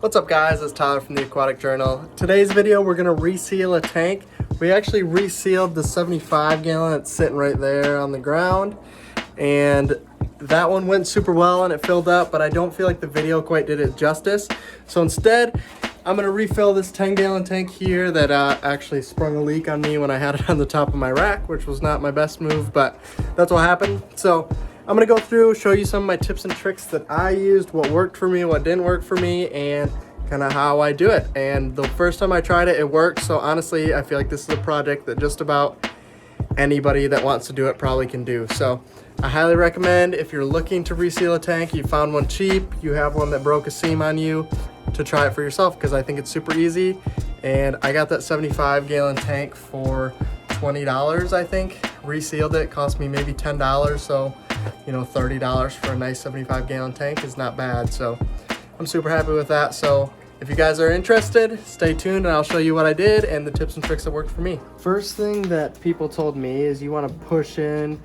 What's up guys, it's Tyler from the Aquatic Journal. Today's video we're going to reseal a tank. We actually resealed the 75 gallon that's sitting right there on the ground, and that one went super well and it filled up, but I don't feel like the video quite did it justice. So instead I'm going to refill this 10 gallon tank here that actually sprung a leak on me when I had it on the top of my rack, which was not my best move, but that's what happened. So I'm gonna go through, show you some of my tips and tricks that I used, what worked for me, what didn't work for me, and kind of how I do it. And the first time I tried it, it worked. So honestly, I feel like this is a project that just about anybody that wants to do it probably can do. So I highly recommend, if you're looking to reseal a tank, you found one cheap, you have one that broke a seam on you, to try it for yourself, because I think it's super easy. And I got that 75 gallon tank for $20, I think. Resealed it, cost me maybe $10, so you know, $30 for a nice 75 gallon tank is not bad. So I'm super happy with that. So if you guys are interested, stay tuned and I'll show you what I did and the tips and tricks that worked for me. First thing that people told me is you want to push in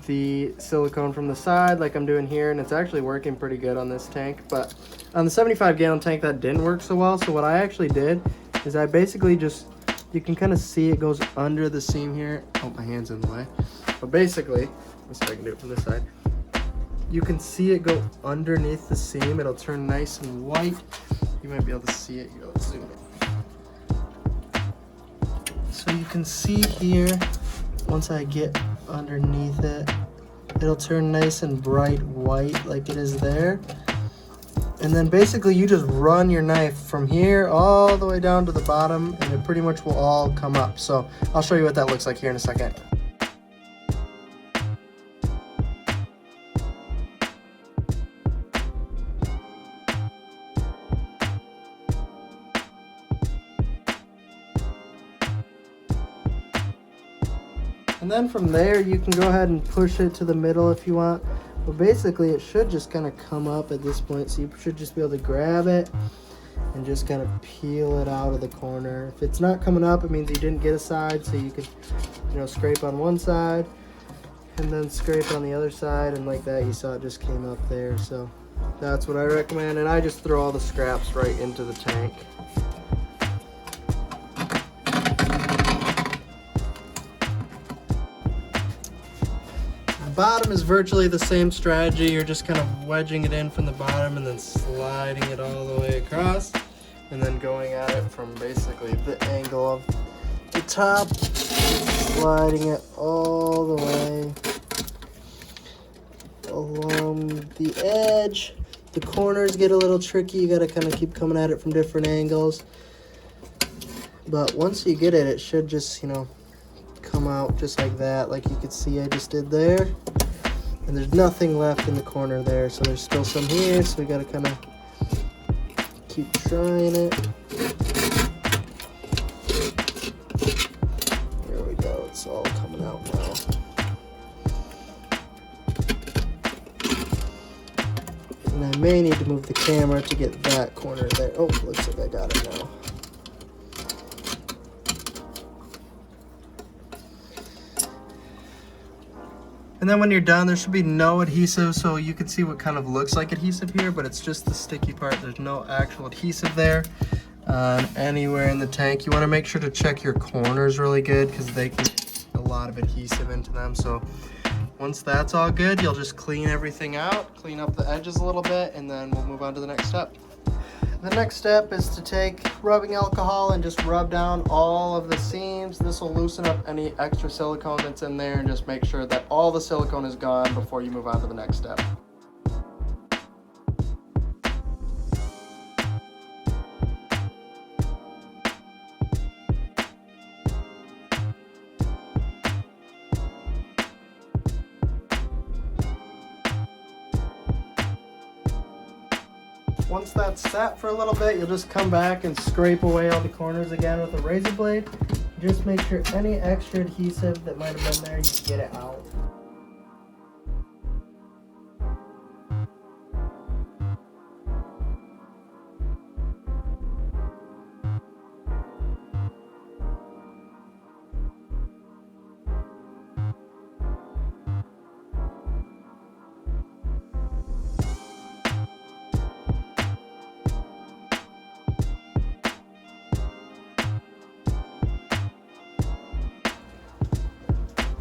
the silicone from the side like I'm doing here, and it's actually working pretty good on this tank. But on the 75 gallon tank that didn't work so well. So what I actually did is I basically just, you can kind of see it goes under the seam here. Oh, my hand's in the way. But basically, let's see if I can do it from this side. You can see it go underneath the seam. It'll turn nice and white. You might be able to see it. Here, let's zoom in. So you can see here, once I get underneath it, it'll turn nice and bright white like it is there. And then basically you just run your knife from here all the way down to the bottom, and it pretty much will all come up. So I'll show you what that looks like here in a second. And then from there, you can go ahead and push it to the middle if you want. But basically, it should just kind of come up at this point. So you should just be able to grab it and just kind of peel it out of the corner. If it's not coming up, it means you didn't get a side. So you could, you know, scrape on one side and then scrape on the other side. And like that, you saw it just came up there. So that's what I recommend. And I just throw all the scraps right into the tank. Bottom is virtually the same strategy. You're just kind of wedging it in from the bottom and then sliding it all the way across, and then going at it from basically the angle of the top, sliding it all the way along the edge. The corners get a little tricky. You got to kind of keep coming at it from different angles, but once you get it, it should just, you know, come out just like that, like you could see I just did there. And there's nothing left in the corner there, so there's still some here, so we gotta kind of keep trying it. There we go, it's all coming out now. And I may need to move the camera to get that corner there. Oh, looks like I got it now. And then when you're done, there should be no adhesive, so you can see what kind of looks like adhesive here, but it's just the sticky part. There's no actual adhesive there anywhere in the tank. You want to make sure to check your corners really good, because they can get a lot of adhesive into them. So once that's all good, you'll just clean everything out, clean up the edges a little bit, and then we'll move on to the next step. The next step is to take rubbing alcohol and just rub down all of the seams. This will loosen up any extra silicone that's in there and just make sure that all the silicone is gone before you move on to the next step. Once that's set for a little bit, you'll just come back and scrape away all the corners again with a razor blade. Just make sure any extra adhesive that might have been there, you get it out.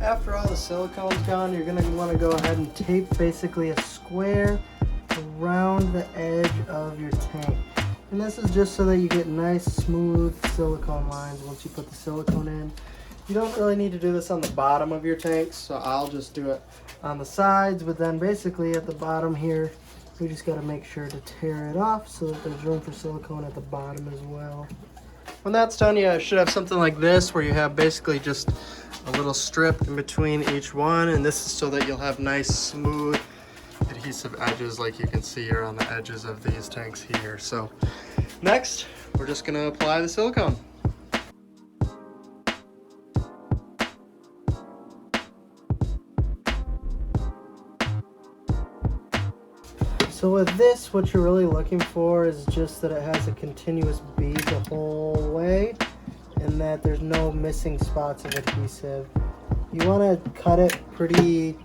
After all the silicone's gone, you're gonna wanna go ahead and tape basically a square around the edge of your tank. And this is just so that you get nice, smooth silicone lines once you put the silicone in. You don't really need to do this on the bottom of your tanks, so I'll just do it on the sides, but then basically at the bottom here, we just gotta make sure to tear it off so that there's room for silicone at the bottom as well. When that's done, you should have something like this where you have basically just a little strip in between each one, and this is so that you'll have nice, smooth, adhesive edges like you can see here on the edges of these tanks here. So next, we're just gonna apply the silicone. So with this, what you're really looking for is just that it has a continuous bead the whole way and that there's no missing spots of adhesive. You want to cut it pretty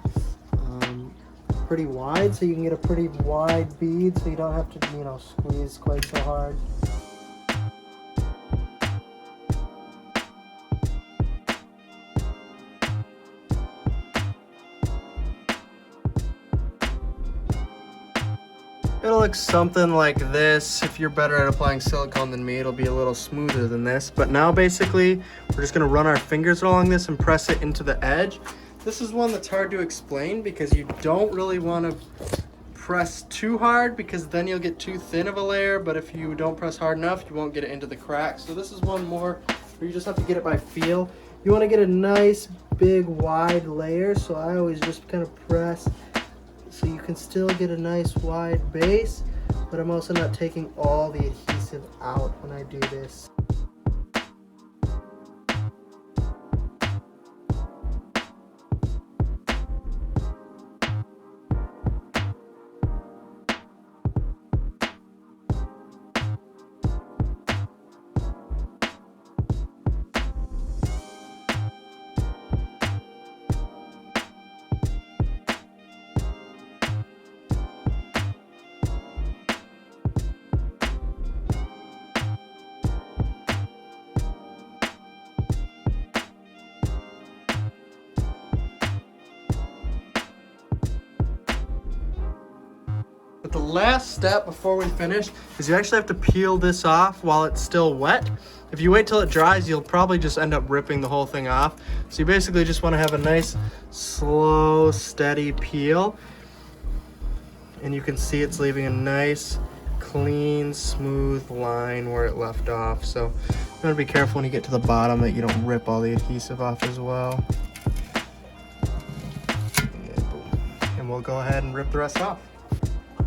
wide so you can get a pretty wide bead so you don't have to, you know, squeeze quite so hard. It'll look something like this. If you're better at applying silicone than me, it'll be a little smoother than this. But now basically, we're just gonna run our fingers along this and press it into the edge. This is one that's hard to explain because you don't really wanna press too hard because then you'll get too thin of a layer, but if you don't press hard enough, you won't get it into the cracks. So this is one more where you just have to get it by feel. You wanna get a nice, big, wide layer, so I always just kind of press so you can still get a nice wide base, but I'm also not taking all the adhesive out when I do this. But the last step before we finish is you actually have to peel this off while it's still wet. If you wait till it dries, you'll probably just end up ripping the whole thing off. So you basically just want to have a nice, slow, steady peel. And you can see it's leaving a nice, clean, smooth line where it left off. So you want to be careful when you get to the bottom that you don't rip all the adhesive off as well. And we'll go ahead and rip the rest off.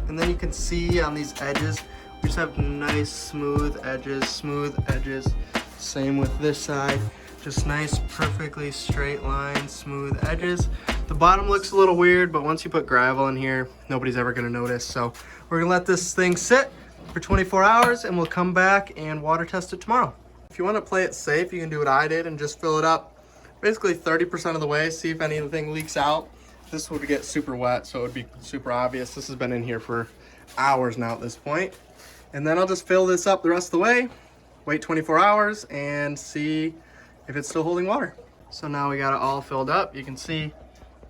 And then you can see on these edges, we just have nice smooth edges. Same with this side, just nice, perfectly straight lines, smooth edges. The bottom looks a little weird, but once you put gravel in here, nobody's ever gonna notice. So we're gonna let this thing sit for 24 hours and we'll come back and water test it tomorrow. If you wanna play it safe, you can do what I did and just fill it up basically 30% of the way, see if anything leaks out. This would get super wet, so it would be super obvious. This has been in here for hours now at this point. And then I'll just fill this up the rest of the way, wait 24 hours, and see if it's still holding water. So now we got it all filled up. You can see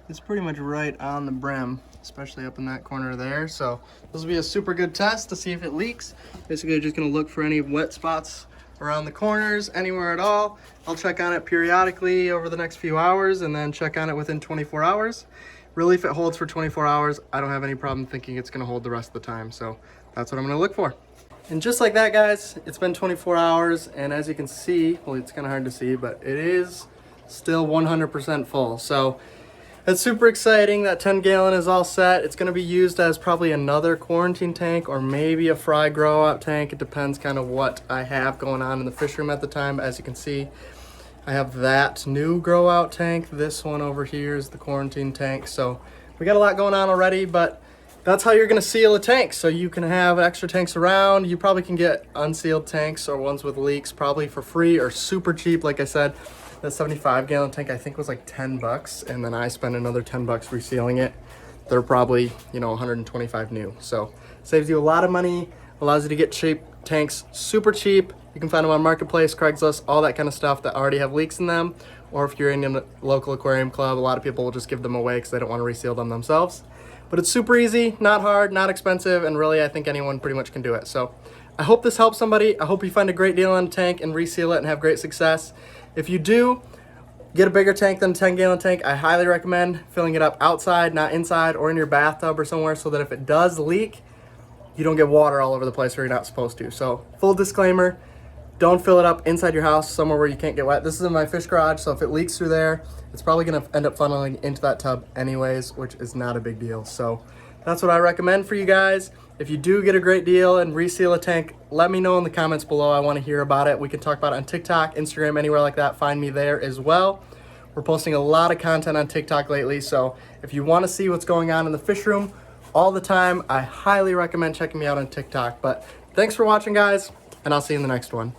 it's pretty much right on the brim, especially up in that corner there. So this will be a super good test to see if it leaks. Basically, just gonna look for any wet spots around the corners, anywhere at all. I'll check on it periodically over the next few hours and then check on it within 24 hours. Really, if it holds for 24 hours, I don't have any problem thinking it's gonna hold the rest of the time. So that's what I'm gonna look for. And just like that, guys, it's been 24 hours. And as you can see, well, it's kind of hard to see, but it is still 100% full. So that's super exciting. That 10-gallon is all set. It's gonna be used as probably another quarantine tank or maybe a fry grow out tank. It depends kind of what I have going on in the fish room at the time. As you can see, I have that new grow out tank. This one over here is the quarantine tank. So we got a lot going on already, but that's how you're gonna seal a tank. So you can have extra tanks around. You probably can get unsealed tanks or ones with leaks probably for free or super cheap. Like I said, the 75-gallon tank I think was like 10 bucks, and then I spent another 10 bucks resealing it. They're probably, you know, 125 new. So saves you a lot of money, allows you to get cheap tanks super cheap. You can find them on Marketplace, Craigslist, all that kind of stuff that already have leaks in them. or if you're in a local aquarium club, a lot of people will just give them away because they don't want to reseal them themselves. But it's super easy, not hard, not expensive, and really I think anyone pretty much can do it. So I hope this helps somebody. I hope you find a great deal on a tank and reseal it and have great success. If you do, get a bigger tank than a 10-gallon tank. I highly recommend filling it up outside, not inside, or in your bathtub or somewhere, so that if it does leak, you don't get water all over the place where you're not supposed to. So full disclaimer, don't fill it up inside your house somewhere where you can't get wet. This is in my fish garage, so if it leaks through there, it's probably gonna end up funneling into that tub anyways, which is not a big deal. So that's what I recommend for you guys. If you do get a great deal and reseal a tank, let me know in the comments below. I want to hear about it. We can talk about it on TikTok, Instagram, anywhere like that. Find me there as well. We're posting a lot of content on TikTok lately, so if you want to see what's going on in the fish room all the time, I highly recommend checking me out on TikTok. But thanks for watching, guys, and I'll see you in the next one.